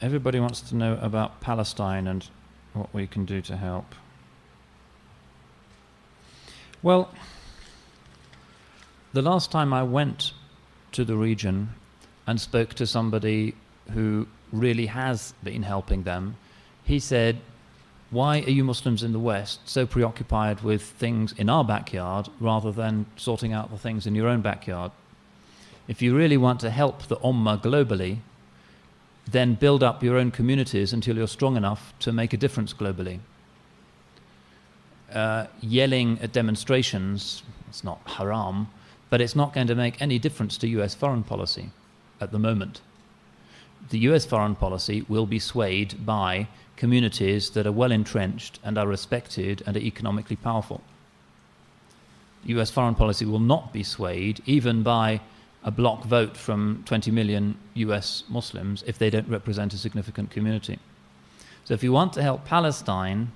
Everybody wants to know about Palestine and what we can do to help. Well, the last time I went to the region and spoke to somebody who really has been helping them, he said, why are you Muslims in the West so preoccupied with things in our backyard rather than sorting out the things in your own backyard? If you really want to help the Ummah globally, then build up your own communities until you're strong enough to make a difference globally. Yelling at demonstrations, it's not haram, but it's not going to make any difference to US foreign policy at the moment. The US foreign policy will be swayed by communities that are well entrenched and are respected and are economically powerful. US foreign policy will not be swayed even by a block vote from 20 million US Muslims if they don't represent a significant community. So if you want to help Palestine,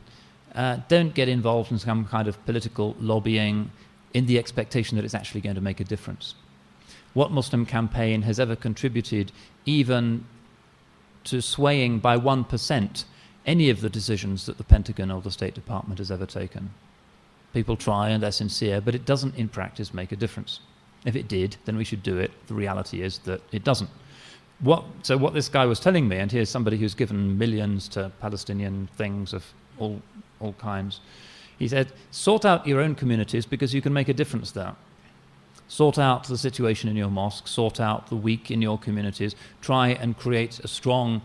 don't get involved in some kind of political lobbying in the expectation that it's actually going to make a difference. What Muslim campaign has ever contributed even to swaying by 1% any of the decisions that the Pentagon or the State Department has ever taken? People try and they're sincere, but it doesn't in practice make a difference. If it did, then we should do it. The reality is that it doesn't. So what this guy was telling me, and here's somebody who's given millions to Palestinian things of all kinds, he said, sort out your own communities because you can make a difference there. Sort out the situation in your mosque, sort out the weak in your communities, try and create a strong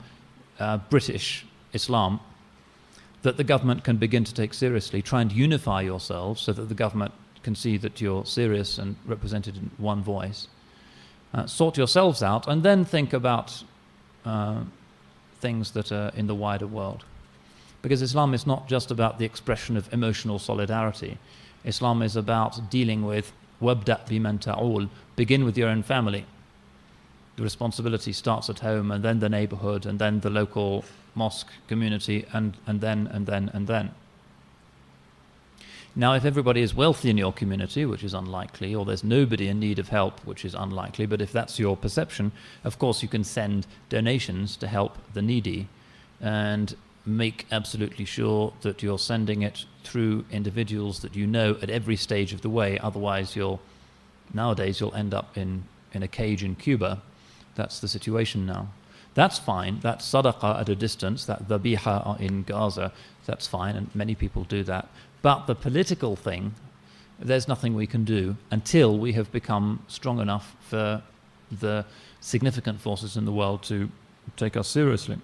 British Islam that the government can begin to take seriously. Try and unify yourselves so that the government can see that you're serious and represented in one voice. Sort yourselves out and then think about things that are in the wider world. Because Islam is not just about the expression of emotional solidarity. Islam is about dealing with وَابْدَأْ بِمَنْ تَعُولُ. Begin with your own family. The responsibility starts at home and then the neighborhood and then the local mosque community and then. Now, if everybody is wealthy in your community, which is unlikely, or there's nobody in need of help, which is unlikely, but if that's your perception, of course you can send donations to help the needy and make absolutely sure that you're sending it through individuals that you know at every stage of the way. Otherwise, nowadays you'll end up in a cage in Cuba. That's the situation now. That's fine. That's sadaqah at a distance, that dhabiha in Gaza. That's fine, and many people do that. But the political thing, there's nothing we can do until we have become strong enough for the significant forces in the world to take us seriously.